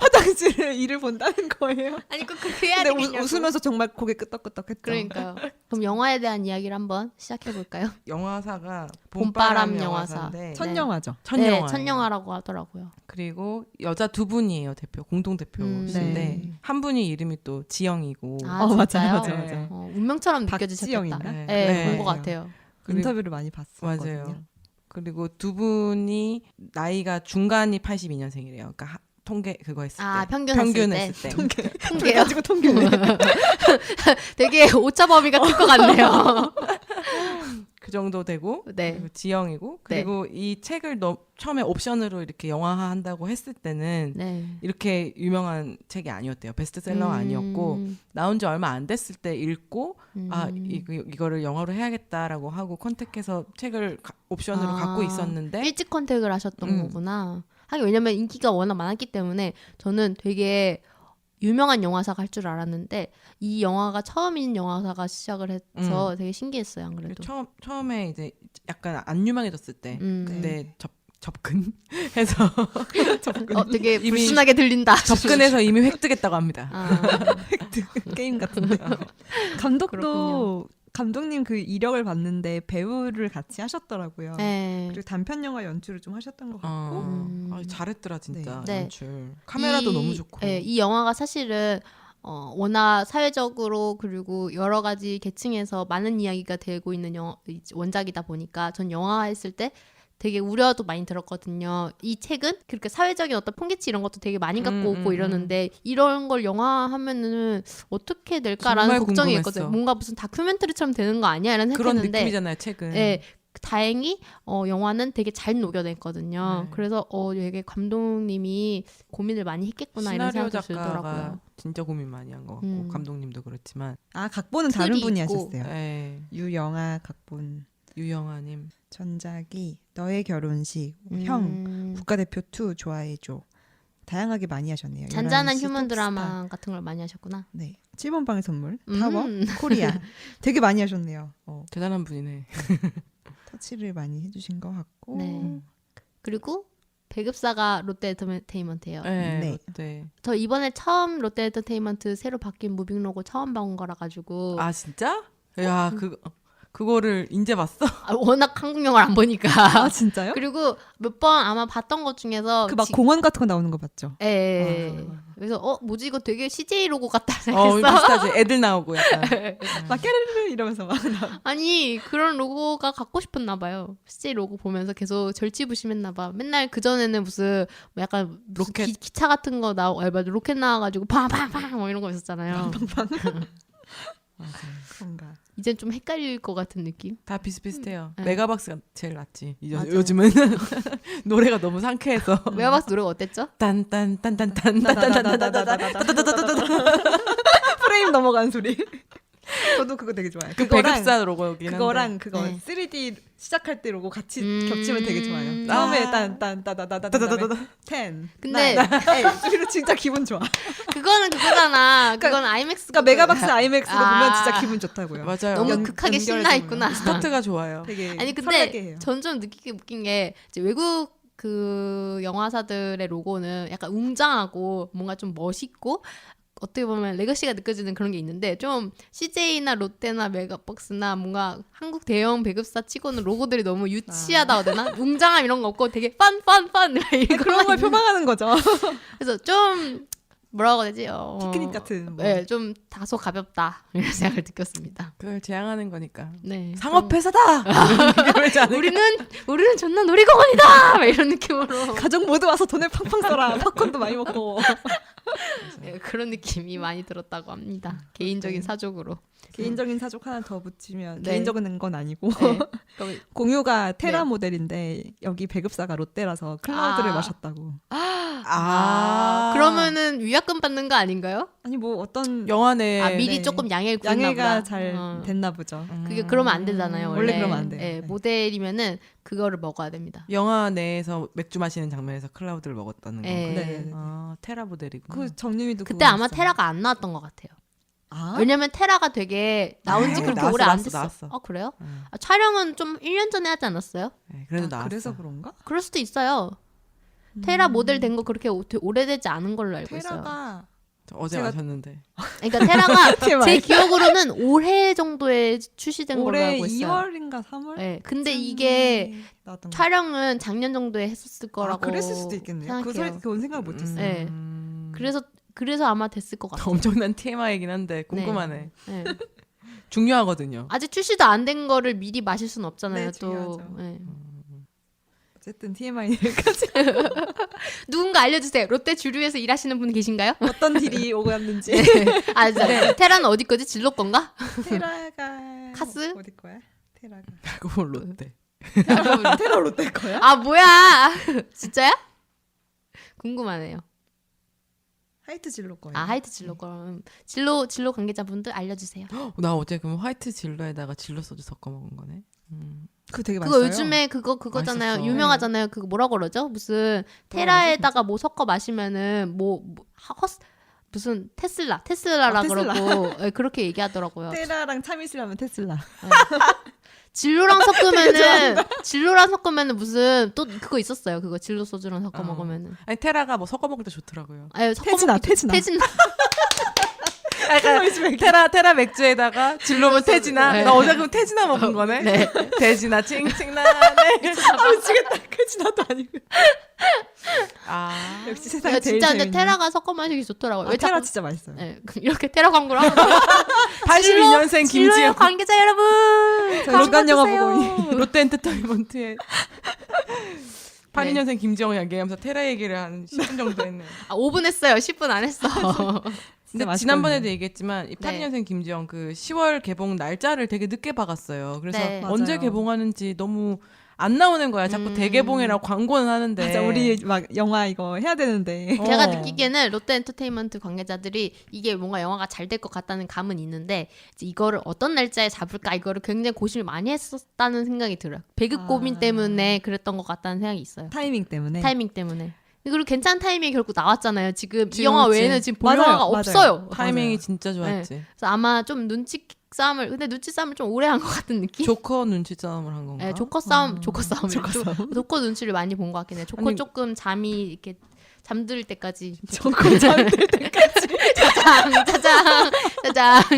화장실에 일을 본다는 거예요. 아니 꼭 그렇게 해야 근데 되겠냐고. 웃으면서 정말 고개 끄덕끄덕했죠. 그러니까요. 그럼 영화에 대한 이야기를 한번 시작해 볼까요? 영화사가 봄바람 봄바람 영화사. 영화사인데 첫 네. 영화죠. 첫 네, 영화. 첫 영화라고 하더라고요. 그리고 여자 두 분이에요, 공동 대표신데 네. 한 분이 이름이 또 지영이고 아 맞아요, 진짜요? 맞아요, 맞아요. 운명처럼 느껴지셨겠다. 박지영인가? 네, 네. 본 것 같아요. 그리고- 인터뷰를 많이 봤었거든요. 맞아요. 그리고 두 분이 나이가 중간이 82년생이래요. 그러니까 통계 그거 했을 아 때 평균 했을 때. 통계요. 가지고 통계네. 되게 오차 범위가 클 것 같네요. 그 정도 되고 네. 그리고 지영이고 그리고 이 책을 처음에 옵션으로 이렇게 영화화한다고 했을 때는 네. 이렇게 유명한 책이 아니었대요. 베스트셀러가 아니었고 나온 지 얼마 안 됐을 때 읽고 이거를 영화로 해야겠다라고 하고 컨택해서 책을 옵션으로 갖고 있었는데 일찍 컨택을 하셨던 음. 거구나. 하긴 왜냐면 인기가 워낙 많았기 때문에 저는 되게 유명한 영화사가 할 줄 알았는데 이 영화가 처음인 영화사가 시작을 해서 되게 신기했어요. 안 그래도. 처음에 이제 약간 안 유명해졌을 때 그때 네. 접근해서 되게 이미 불순하게 들린다. 접근해서 이미 획득했다고 합니다. 아, 게임 같은데. 감독도 그렇군요. 감독님 그 이력을 봤는데 배우를 같이 하셨더라고요. 네. 그리고 단편 영화 연출을 좀 하셨던 것 같고. 잘했더라 진짜 네. 연출. 카메라도 너무 좋고. 네, 이 영화가 사실은 워낙 사회적으로 그리고 여러 가지 계층에서 많은 이야기가 되고 있는 원작이다 보니까 전 영화 했을 때 되게 우려도 많이 들었거든요. 이 책은 그렇게 사회적인 어떤 폰기치 이런 것도 되게 많이 갖고 오고 이러는데 이런 걸 영화하면은 어떻게 될까라는 정말 걱정이 궁금했어. 있거든요. 뭔가 무슨 다큐멘터리처럼 되는 거 아니야? 이런 그런 생각했는데 느낌이잖아요 책은. 네, 다행히 영화는 되게 잘 녹여냈거든요. 네. 그래서 되게 감독님이 고민을 많이 했겠구나 이런 시나리오 생각이 작가가 들더라고요. 진짜 고민 많이 한 것 같고 감독님도 그렇지만. 아 각본은 다른 틀이 분이 있고. 하셨어요. 네. 유영아 각본. 유영아님. 전작이 너의 결혼식, 형, 국가대표 2 좋아해줘. 다양하게 많이 하셨네요. 잔잔한 11시 휴먼 톱스타. 드라마 같은 걸 많이 하셨구나. 네. 7번 방의 선물, 타워, 코리아. 되게 많이 하셨네요. 대단한 분이네. 터치를 많이 해주신 것 같고. 네. 그리고 배급사가 롯데엔터테인먼트예요. 네. 네. 네. 저 이번에 처음 롯데엔터테인먼트 새로 바뀐 무빙 로고 처음 본 거라 가지고 아 진짜? 야 그거를 이제 봤어? 워낙 한국 영화를 안 보니까. 아 진짜요? 그리고 몇 번 아마 봤던 것 중에서 그 막 공원 같은 거 나오는 거 봤죠? 예. 그래서 뭐지 이거 되게 CJ 로고 같다 어 생각했어. 비슷하지. 애들 나오고 약간. 막 깨르르 이러면서 막 나. 아니 그런 로고가 갖고 싶었나 봐요. CJ 로고 보면서 계속 절치부심했나 봐. 맨날 그 전에는 무슨 뭐 약간 무슨 로켓. 기차 같은 거 나오, 맞아 로켓 나와가지고 팡팡팡 뭐 이런 거 있었잖아요. 그런가. 이젠 좀 헷갈릴 것 같은 느낌. 다 비슷비슷해요. 네. 메가박스가 제일 낫지. 맞아요. 요즘은 노래가 너무 상쾌해서. 메가박스 노래가 어땠죠? 프레임 넘어간 소리. 저도 그거 되게 좋아요. 그 배급사 로고긴 한데. 그거랑 그거 네. 3D 시작할 때 로고 같이 겹치면 되게 좋아요. 아. 처음에 딴딴따다다다다다다 10. 근데- 8. 진짜 기분 좋아. 그거는 그거잖아. 그건 아이맥스. 그러니까 메가박스 아이맥스로 아. 보면 진짜 기분 좋다고요. 맞아요. 너무 연- 극하게 연결해서 신나 있구나. 보면. 스타트가 좋아요. 되게 아니 설레게 근데 해요. 전 좀 느끼게 웃긴 게 이제 외국 그 영화사들의 로고는 약간 웅장하고 뭔가 좀 멋있고 어떻게 보면 레거시가 느껴지는 그런 게 있는데 좀 CJ나 롯데나 메가박스나 뭔가 한국 대형 배급사 치고는 로고들이 너무 유치하다고 해야 되나? 웅장함 이런 거 없고 되게 빤 그런 걸 표방하는 거죠. 그래서 좀 뭐라고 해야 되지? 피크닉 같은. 뭐. 네, 좀 다소 가볍다 이런 생각을 느꼈습니다. 그걸 제항하는 거니까. 네. 상업회사다! 우리는 존나 놀이공원이다! 막 이런 느낌으로 가족 모두 와서 돈을 팡팡 써라. 팝콘도 많이 먹고. 네, 그런 느낌이 많이 들었다고 합니다. 개인적인 사족으로. 개인적인 사족 하나 더 붙이면 네. 개인적인 건 아니고 네. 그럼- 공유가 테라 네. 모델인데 여기 배급사가 롯데라서 클라우드를 아. 마셨다고. 그러면은 위약금 받는 거 아닌가요? 아니 뭐 어떤 영화 내 아 미리 네. 조금 양해를 구했나 양해가 보다. 잘 됐나 보죠. 그게 그러면 안 되잖아요. 원래 그러면 안 돼요. 예, 네. 모델이면은 그거를 먹어야 됩니다. 영화 내에서 맥주 마시는 장면에서 클라우드를 먹었다는 거. 네. 네. 아 테라 모델이구나. 그 정유미도 그때 그거 아마 했잖아요. 테라가 안 나왔던 것 같아요. 아? 왜냐면 테라가 되게 나온 지 아, 그렇게 나왔어, 오래 안 나왔어, 됐어. 나왔어. 아 그래요? 응. 아, 촬영은 좀 1년 전에 하지 않았어요? 네, 그래도 나왔어. 그래서 그런가? 그럴 수도 있어요. 테라 모델 된 거 그렇게 오래되지 않은 걸로 알고 있어요. 테라가 저 어제 제가- 마셨는데. 그러니까 테라가 TMI. 제 기억으로는 올해 정도에 출시된 걸로 올해 알고 있어요. 2월인가 3월? 네, 근데 이게 나왔던 거. 촬영은 작년 정도에 했었을 거라고 그랬을 수도 있겠네요. 생각해요. 그건 생각 못했어요. 네. 그래서 아마 됐을 것 같아요. 엄청난 TMI이긴 한데 궁금하네. 네. 중요하거든요. 아직 출시도 안 된 거를 미리 마실 수는 없잖아요. 네, 또 중요하죠. 네. 어쨌든 TMI까지 누군가 알려주세요. 롯데 주류에서 일하시는 분 계신가요? 어떤 딜이 오고 갔는지. 아, 진짜. 테라는 어디 거지? 진로 건가? 테라가 카스? 어디 거야? 테라가 그거 롯데. 테라 롯데 거야? 아 뭐야? 진짜야? 궁금하네요. 하이트 진로 거예요. 아 하이트 진로 그럼 진로 관계자분들 알려주세요. 나 어제 그럼 화이트 진로에다가 진로 소주 섞어 먹은 거네. 그거 되게 그거 맛있어요. 요즘에 그거잖아요. 맛있었어. 유명하잖아요. 그거 뭐라고 그러죠? 무슨 테라에다가 뭐 섞어 마시면은 무슨 테슬라라 아, 테슬라. 그러고 예, 그렇게 얘기하더라고요. 테라랑 참이슬하면 테슬라. 진로랑 섞으면은 무슨 또 그거 있었어요. 그거 진로 소주랑 섞어 먹으면은. 아니 테라가 뭐 섞어 먹을 때 좋더라고요. 아니, 섞어 태진아, 먹기 태진아. 태진아. 약간 테라 맥주에다가 진로면 태진아. 네. 나 어제 그럼 태진아 먹은 거네. 네. 태진아 칭칭나네. 미치겠다. 태진아도 아니고. 아 역시 세상에 야, 제일 진짜 근데 재밌는. 테라가 섞어 마시기 좋더라고요. 아, 왜 테라 자꾸 진짜 맛있어요. 네, 이렇게 테라 광고를 하고 82년생 진로의 김지영 관계자 여러분 저 주간 영화 광고 보고 주세요. 롯데 엔터테인먼트에 82년생 김지영 얘기하면서 테라 얘기를 한 10분 정도 했네. 아, 5분 했어요. 10분 안 했어. 근데 맛있거든요. 지난번에도 얘기했지만 이 네. 82년생 김지영 그 10월 개봉 날짜를 되게 늦게 박았어요. 그래서 네. 언제 맞아요. 개봉하는지 너무 안 나오는 거야. 자꾸 대개봉이라고 광고는 하는데. 맞아, 우리 막 영화 이거 해야 되는데. 제가 느끼기에는 롯데 엔터테인먼트 관계자들이 이게 뭔가 영화가 잘 될 것 같다는 감은 있는데 이제 이거를 어떤 날짜에 잡을까 이거를 굉장히 고심을 많이 했었다는 생각이 들어요. 배급 고민 때문에 그랬던 것 같다는 생각이 있어요. 타이밍 때문에. 타이밍 때문에. 그리고 괜찮은 타이밍이 결국 나왔잖아요. 지금 이 지금 영화 그치. 외에는 지금 볼 맞아요, 영화가 맞아요. 없어요. 타이밍이 맞아요. 진짜 좋았지. 그래서 아마 좀 눈치 싸움을 근데 눈치 싸움을 좀 오래 한 것 같은 느낌? 조커 눈치 싸움을 한 건가? 네, 조커 싸움. 조커 눈치를 많이 본 것 같긴 해요. 조커 아니, 조금 잠이 이렇게 잠들 때까지 조커 잠들 때까지.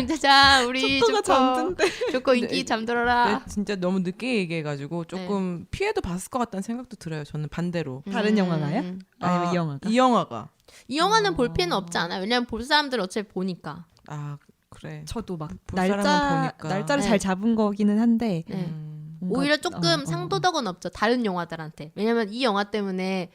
짜장 우리 조커가 잠든대. 조커 인기 잠들어라. 진짜 너무 늦게 얘기해가지고 조금 피해도 봤을 것 같다는 생각도 들어요. 저는 반대로. 다른 영화가요? 아니면 이 영화가? 이 영화가. 이 영화는 볼 필요는 없지 않아요? 왜냐면 볼 사람들 어차피 보니까. 아 그래. 저도 막 볼 사람은 보니까. 날짜를 네. 잘 잡은 거기는 한데 네. 뭔가- 오히려 조금 상도덕은 없죠. 다른 영화들한테. 왜냐면 이 영화 때문에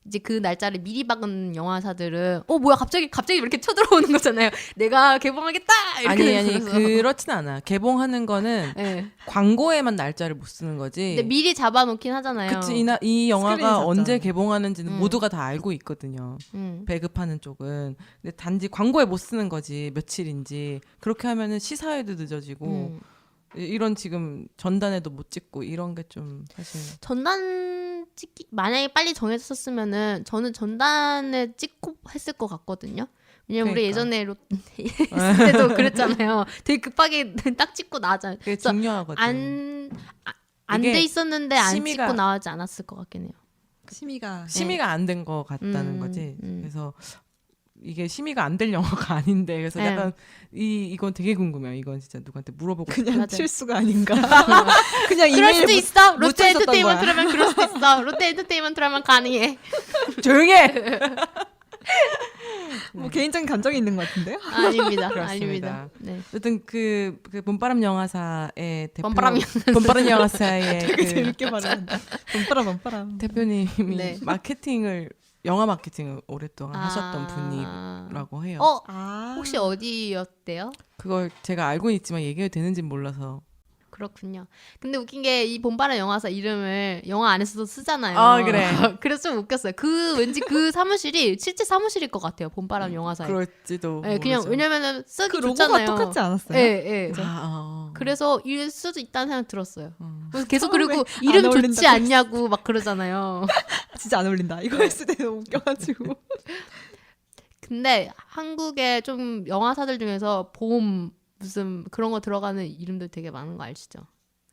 이제 그 날짜를 미리 박은 영화사들은 뭐야 갑자기 이렇게 쳐들어오는 거잖아요. 내가 개봉하겠다 이렇게 아니 되면서. 그렇진 않아. 개봉하는 거는 네. 광고에만 날짜를 못 쓰는 거지. 근데 미리 잡아놓긴 하잖아요. 그치 이 스크린이 영화가 있었잖아요. 언제 개봉하는지는 음. 모두가 다 알고 있거든요. 음. 배급하는 쪽은. 근데 단지 광고에 못 쓰는 거지 며칠인지. 그렇게 하면은 시사회도 늦어지고 음. 이런 지금 전단에도 못 찍고 이런 게 좀 사실. 전단 찍기 만약에 빨리 정했었으면은 저는 전단에 찍고 했을 것 같거든요. 왜냐면 우리 그러니까. 예전에 롯데 했을 때도 그랬잖아요. 되게 급하게 딱 찍고 나왔잖아요. 그게 그래서 중요하거든. 안 이게 돼 있었는데 안 심의가- 찍고 나오지 않았을 것 같긴 해요. 심의가 안 된 것 같다는 거지. 그래서 이게 심의가 안 될 영화가 아닌데 그래서 네. 약간 이건 되게 궁금해요. 이건 진짜 누구한테 물어보고 그냥 맞아요. 실수가 아닌가. 그냥 그럴 이메일 수도 있어. 롯데 묻혀 있었던 엔터테인먼트라면 그럴 수도 있어. 롯데 엔터테인먼트라면 가능해. 조용해. 뭐 개인적인 감정이 있는 것 같은데요? 아닙니다. 그렇습니다. 아닙니다. 네. 어쨌든 그 봄바람 영화사의 대표 봄바람 봄바람 영화사의 되게 그 재밌게 말하는다. 봄바람. 대표님이 네. 영화 마케팅을 오랫동안 하셨던 분이라고 해요. 혹시 어디였대요? 그걸 제가 알고는 있지만 얘기해도 되는지 몰라서. 그렇군요. 근데 웃긴 게 이 봄바람 영화사 이름을 영화 안에서도 쓰잖아요. 아, 그래. 그래서 좀 웃겼어요. 왠지 그 사무실이 실제 사무실일 것 같아요. 봄바람 영화사에. 그럴지도 네, 그냥 모르죠. 왜냐면은 쓰기 그 로고가 좋잖아요. 똑같지 않았어요? 네, 네. 그래서 그래서 일 수도 있다는 생각 들었어요. 그래서 계속 처음에 그리고 안 이름 좋지 어울린다고 않냐고 막 그러잖아요. 진짜 안 어울린다. 이거 했을 때 너무 웃겨가지고. 근데 한국에 좀 영화사들 중에서 봄 무슨 그런 거 들어가는 이름들 되게 많은 거 아시죠?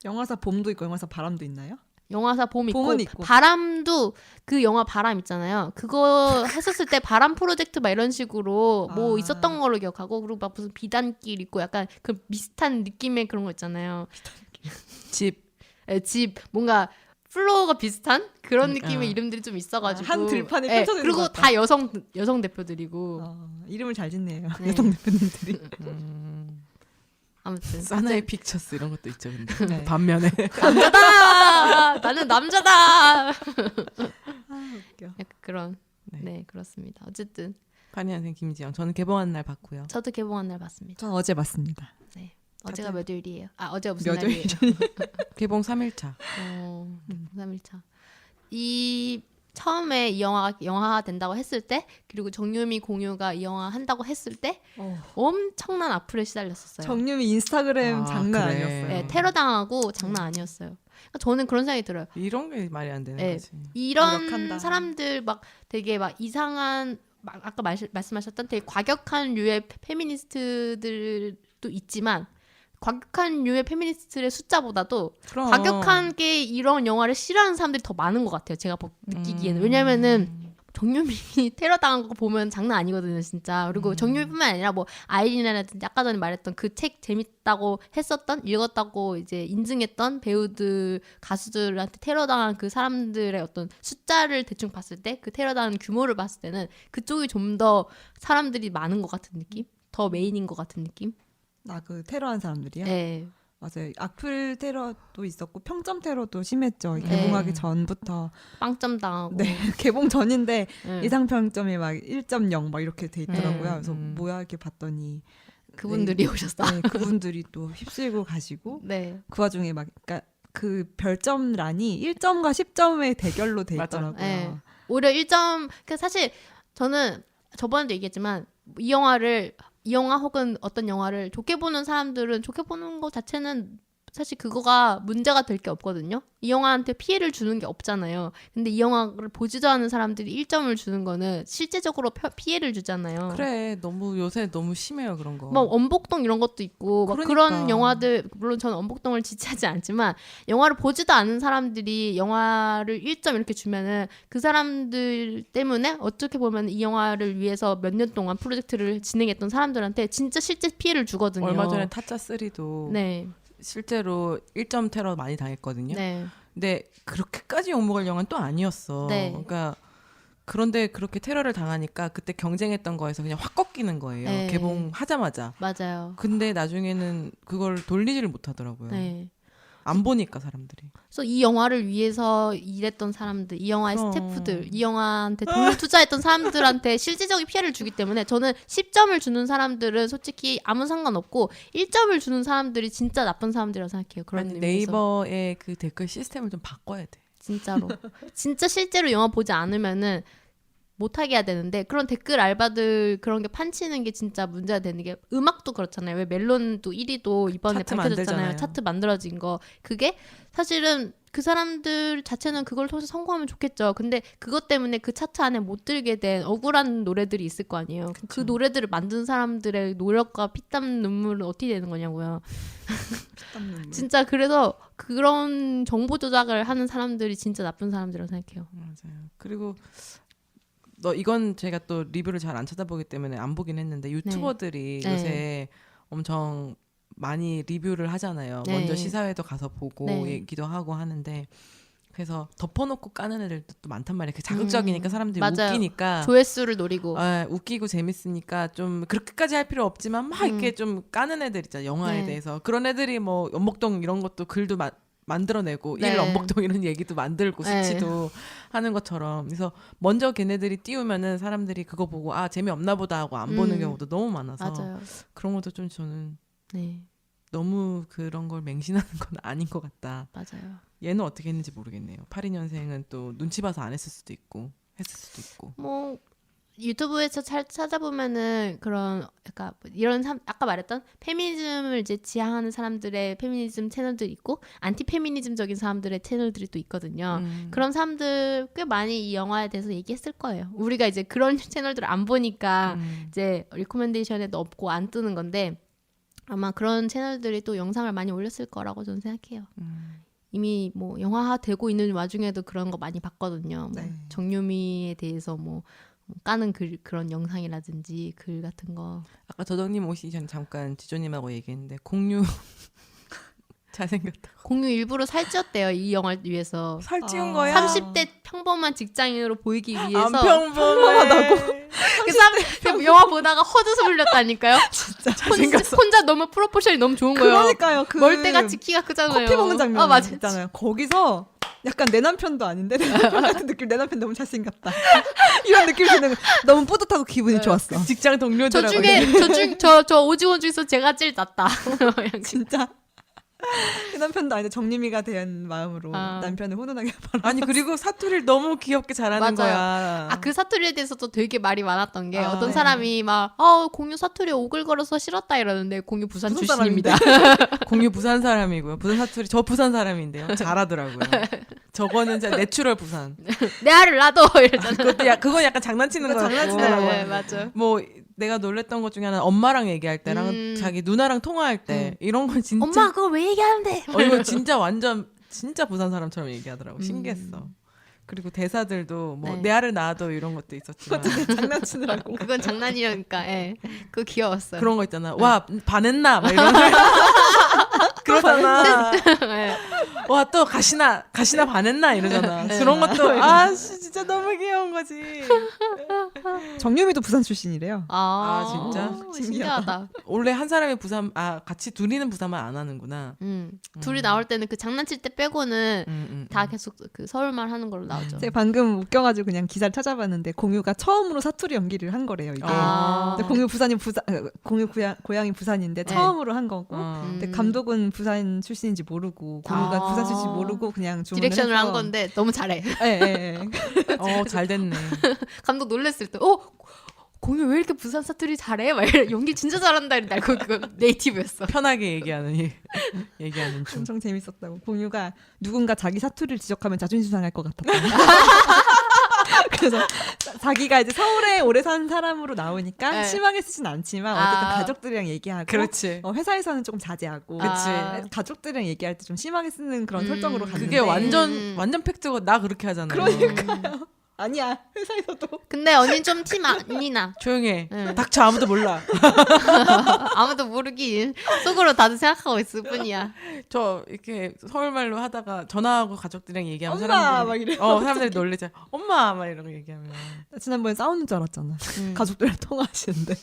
영화사 봄도 있고 영화사 바람도 있나요? 영화사 봄 있고, 봄은 있고. 바람도 그 영화 바람 있잖아요. 그거 했었을 때 바람 프로젝트 막 이런 식으로 뭐 아. 있었던 걸로 기억하고 그리고 막 무슨 비단길 있고 약간 그 비슷한 느낌의 그런 거 있잖아요. 집 예, 집 뭔가 플로어가 비슷한 그런 느낌의 아. 이름들이 좀 있어가지고 한 들판에 예, 펼쳐져 있는 그리고 것 같다. 다 여성 대표들이고 이름을 잘 짓네요. 네. 여성 대표님들이. 아무튼 사나이 픽처스 이런 것도 있죠. 근데 네. 반면에 남자다 나는 남자다 웃겨. 약간 그런 네. 네 그렇습니다. 어쨌든 파니한생 김지영 저는 개봉하는 날 봤고요. 저도 개봉한 날 봤습니다. 전 어제 봤습니다. 네. 어제가 몇 요일이에요? 어제가 무슨 몇 날이에요? 개봉 3일차. 3일차. 이 처음에 이 영화가 된다고 했을 때 그리고 정유미 공유가 이 영화 한다고 했을 때 엄청난 악플에 시달렸었어요. 정유미 인스타그램 장난 그래. 아니었어요. 네, 테러 당하고 장난 아니었어요. 그러니까 저는 그런 생각이 들어요. 이런 게 말이 안 되는 네. 거지. 이런 노력한다. 사람들 막 되게 막 이상한 막 아까 말씀하셨던 되게 과격한 류의 페미니스트들도 있지만 과격한 류의 페미니스트의 숫자보다도 그럼. 과격한 게 이런 영화를 싫어하는 사람들이 더 많은 것 같아요. 제가 느끼기에는. 왜냐면은 정유미 테러 당한 거 보면 장난 아니거든요, 진짜. 그리고 정유미뿐만 아니라 뭐 아이린이라든지 아까 전에 말했던 그 책 재밌다고 했었던 읽었다고 이제 인증했던 배우들 가수들한테 테러 당한 그 사람들의 어떤 숫자를 대충 봤을 때 그 테러 당한 규모를 봤을 때는 그쪽이 좀 더 사람들이 많은 것 같은 느낌? 더 메인인 것 같은 느낌? 그 테러한 사람들이요? 네. 맞아요. 악플 테러도 있었고 평점 테러도 심했죠. 네. 개봉하기 전부터. 빵점 당하고. 네. 개봉 전인데 네. 예상 평점이 막 1.0 막 이렇게 돼 있더라고요. 네. 그래서 뭐야 이렇게 봤더니 그분들이 오셨어. 네, 그분들이 또 휩쓸고 가시고 네. 그 와중에 막 그러니까 그 별점란이 1점과 10점의 대결로 돼 맞아. 있더라고요. 네. 오히려 1점 그 사실 저는 저번에도 얘기했지만 이 영화 혹은 어떤 영화를 좋게 보는 사람들은 좋게 보는 것 자체는 사실 그거가 문제가 될 게 없거든요. 이 영화한테 피해를 주는 게 없잖아요. 근데 이 영화를 보지도 않은 사람들이 1점을 주는 거는 실제적으로 피해를 주잖아요. 그래 너무 요새 너무 심해요 그런 거. 뭐 원복동 이런 것도 있고 막 그러니까. 그런 영화들 물론 저는 원복동을 지지하지 않지만 영화를 보지도 않은 사람들이 영화를 1점 이렇게 주면은 그 사람들 때문에 어떻게 보면 이 영화를 위해서 몇 년 동안 프로젝트를 진행했던 사람들한테 진짜 실제 피해를 주거든요. 얼마 전에 타짜 3도 네. 실제로 1점 테러 많이 당했거든요. 네. 근데 그렇게까지 욕먹을 영화는 또 아니었어. 네. 그러니까 그런데 그렇게 테러를 당하니까 그때 경쟁했던 거에서 그냥 확 꺾이는 거예요. 네. 개봉하자마자. 맞아요. 근데 나중에는 그걸 돌리지를 못하더라고요. 네. 안 보니까 사람들이. 그래서 이 영화를 위해서 일했던 사람들, 이 영화의 그럼. 스태프들, 이 영화한테 돈을 투자했던 사람들한테 실질적인 피해를 주기 때문에 저는 10점을 주는 사람들은 솔직히 아무 상관없고 1점을 주는 사람들이 진짜 나쁜 사람들이라고 생각해요. 그런 아니, 의미에서. 네이버의 그 댓글 시스템을 좀 바꿔야 돼. 진짜로. 진짜 실제로 영화 보지 않으면은 못하게 해야 되는데 그런 댓글 알바들 그런 게 판치는 게 진짜 문제가 되는 게 음악도 그렇잖아요. 왜 멜론도 1위도 이번에 차트 밝혀졌잖아요. 만들잖아요. 차트 만들어진 거. 그게 사실은 그 사람들 자체는 그걸 통해서 성공하면 좋겠죠. 근데 그것 때문에 그 차트 안에 못 들게 된 억울한 노래들이 있을 거 아니에요. 그 노래들을 만든 사람들의 노력과 피땀 눈물은 어떻게 되는 거냐고요. 진짜 그래서 그런 정보 조작을 하는 사람들이 진짜 나쁜 사람들이라고 생각해요. 맞아요. 그리고 이건 제가 또 리뷰를 잘 안 찾아보기 때문에 안 보긴 했는데 유튜버들이 네. 요새 엄청 많이 리뷰를 하잖아요. 네. 먼저 시사회도 가서 보고 네. 얘기도 하고 하는데 그래서 덮어놓고 까는 애들도 또 많단 말이에요. 그 자극적이니까 사람들이 맞아요. 웃기니까 조회수를 노리고. 웃기고 재밌으니까 좀 그렇게까지 할 필요 없지만 막 이렇게 좀 까는 애들 있잖아요. 영화에 네. 대해서 그런 애들이 뭐 연목동 이런 것도 글도 만들어내고 네. 1 연목동 이런 얘기도 만들고 네. 수치도 하는 것처럼 그래서 먼저 걔네들이 띄우면은 사람들이 그거 보고 재미없나 보다 하고 안 보는 경우도 너무 많아서 맞아요. 그런 것도 좀 저는 네, 너무 그런 걸 맹신하는 건 아닌 것 같다. 맞아요. 얘는 어떻게 했는지 모르겠네요. 82년생은 또 눈치 봐서 안 했을 수도 있고 했을 수도 있고. 뭐 유튜브에서 찾아보면은 그런 약간 이런 아까 말했던 페미니즘을 이제 지향하는 사람들의 페미니즘 채널들이 있고 안티 페미니즘적인 사람들의 채널들이 또 있거든요. 그런 사람들 꽤 많이 이 영화에 대해서 얘기했을 거예요. 우리가 이제 그런 채널들을 안 보니까 이제 리코멘데이션에도 없고 안 뜨는 건데 아마 그런 채널들이 또 영상을 많이 올렸을 거라고 저는 생각해요. 이미 뭐 영화화 되고 있는 와중에도 그런 거 많이 봤거든요. 뭐 네. 정유미에 대해서 뭐 까는 그런 영상이라든지 글 같은 거. 아까 저덕님 오시기 전에 잠깐 지조님하고 얘기했는데 공유 잘생겼다. 공유 일부러 살찌웠대요. 이 영화를 위해서. 살찌운 거야? 30대 평범한 직장인으로 보이기 위해서. 안 평범하다고. 그 영화 보다가 헛웃음 흘렸다니까요. 진짜 잘생겼어. 혼자 너무 프로포션이 너무 좋은 거예요. 그러니까요. 그 멀때같이 키가 크잖아요. 커피 먹는 장면 맞아. 있잖아요. 거기서 약간 내 남편도 아닌데 내 남편 같은 느낌. 내 남편 너무 잘생겼다. 이런 느낌이 드는 너무 뿌듯하고 기분이 좋았어. 직장 저 동료들하고 중에 저 오징어 중에서 제가 제일 낫다. 진짜. 내 남편도 아닌데 정유미가 된 마음으로 남편을 훈훈하게 바라. 아니 그리고 사투리를 너무 귀엽게 잘하는 맞아요. 거야. 그 사투리에 대해서도 되게 말이 많았던 게 어떤 네. 사람이 막 공유 사투리 오글거려서 싫었다 이러는데 공유 부산 무슨 출신입니다. 공유 부산 사람이고요. 부산 사투리 저 부산 사람인데요. 잘하더라고요. 저거는 진짜 내추럴 부산. 내 알을 놔둬 이러잖아. 그건 약간 장난치는 거였고. 장난치더라고요. 네, 맞아. 뭐 내가 놀랬던 것 중에 하나는 엄마랑 얘기할 때랑 자기 누나랑 통화할 때 이런 건 진짜 엄마 그거 왜 얘기하는데? 이거 진짜 완전 진짜 부산 사람처럼 얘기하더라고. 신기했어. 그리고 대사들도 뭐 네. 내 알을 낳아도 이런 것도 있었지만 장난치느라고. 그건 장난이니까. 예. 그거 귀여웠어요. 그런 거 있잖아. 와 반했나 막 이런 그러잖아. 예. 와 또 가시나 반했나 이러잖아. 그런 것도 진짜 너무 귀여운 거지. 정유미도 부산 출신이래요. 진짜? 신기하다. 원래 한 사람이 부산 같이 둘이는 부산말 안 하는구나. 둘이 나올 때는 그 장난칠 때 빼고는 다 음. 계속 그 서울말 하는 걸로 나오죠. 제가 방금 웃겨가지고 그냥 기사를 찾아봤는데 공유가 처음으로 사투리 연기를 한 거래요. 이게. 근데 공유 공유 고향이 부산인데 처음으로 한 거고. 근데 감독은 부산 출신인지 모르고 공유가 부산 부산 출신 모르고 그냥 주문을 디렉션을 해서. 한 건데 너무 잘해. 예, 예, 예. 잘 됐네. 감독 놀랬을 때, 공유 왜 이렇게 부산 사투리 잘해? 막 연기 진짜 잘한다 이랬는데 알고 그거 네이티브였어. 편하게 얘기하는 중. 엄청 재밌었다고. 공유가 누군가 자기 사투리를 지적하면 자존심 상할 것 같았다. 그래서 자기가 이제 서울에 오래 산 사람으로 나오니까 네. 심하게 쓰진 않지만 어쨌든 아. 가족들이랑 얘기하고 그렇지. 회사에서는 조금 자제하고 아. 가족들이랑 얘기할 때 좀 심하게 쓰는 그런 설정으로 갔는데 그게 완전 팩트가 나 그렇게 하잖아요. 그러니까요. 아니야 회사에서도 근데 언니는 좀 팀 아니나. 조용해. 네. 닥쳐 아무도 몰라. 아무도 모르긴 속으로 다들 생각하고 있을 뿐이야. 저 이렇게 서울말로 하다가 전화하고 가족들이랑 얘기하면 엄마 사람들이 막 이래. 사람들이 놀래잖아. 엄마 막 이러고 얘기하면 지난번에 싸우는 줄 알았잖아. 가족들이랑 통화하시는데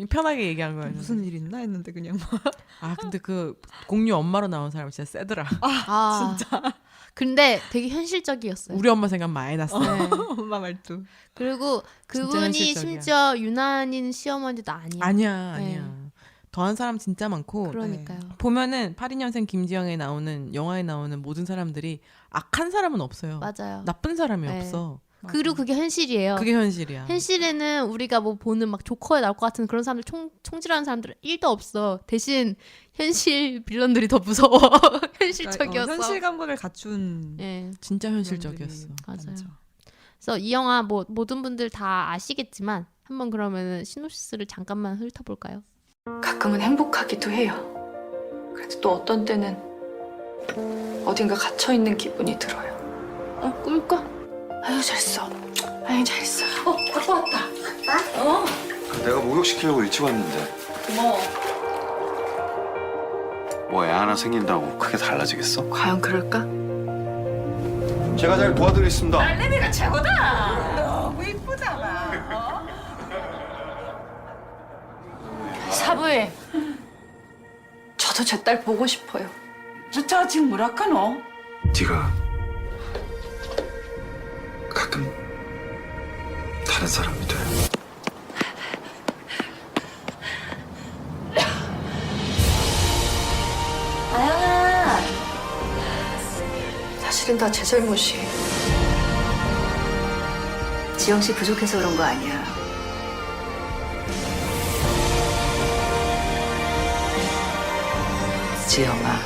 편하게 얘기한 거예요. 무슨 일 있나 했는데 그냥 막 근데 그 공유 엄마로 나온 사람 진짜 세더라. 진짜. 근데 되게 현실적이었어요. 우리 엄마 생각 많이 났어. 네. 엄마 말투. 그리고 진짜 그분이 현실적이야. 심지어 유난인 시어머니도 아니야. 아니야. 네. 더한 사람 진짜 많고 그러니까요. 보면은 82년생 김지영에 나오는 영화에 나오는 모든 사람들이 악한 사람은 없어요. 맞아요. 나쁜 사람이 네. 없어. 그리고 그게 현실이에요. 그게 현실이야. 현실에는 우리가 뭐 보는 막 조커에 나올 것 같은 그런 사람들 총질하는 사람들은 1도 없어. 대신 현실 빌런들이 더 무서워. 현실적이었어. 현실 감각을 갖춘 예. 진짜 현실적이었어. 사람들이 맞아요. 많죠. 그래서 이 영화 뭐 모든 분들 다 아시겠지만 한번 그러면은 시놉시스를 잠깐만 훑어볼까요? 가끔은 행복하기도 해요. 그래도 또 어떤 때는 어딘가 갇혀있는 기분이 들어요. 꿀까? 아유, 잘했어. 아유, 잘했어. 아빠 왔다. 내가 목욕시키려고 일찍 왔는데 고마워. 뭐 애 하나 생긴다고 크게 달라지겠어? 과연 그럴까? 제가 잘 도와드리겠습니다. 딸내미가 최고다. 사부님, 저도 제 딸 보고 싶어요. 저 지금 뭐라카노? 네가 가끔 다른 사람이 돼. 아영아. 사실은 다 제 잘못이에요. 지영 씨 부족해서 그런 거 아니야. 지영아,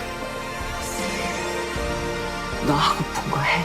너 하고픈 거 해.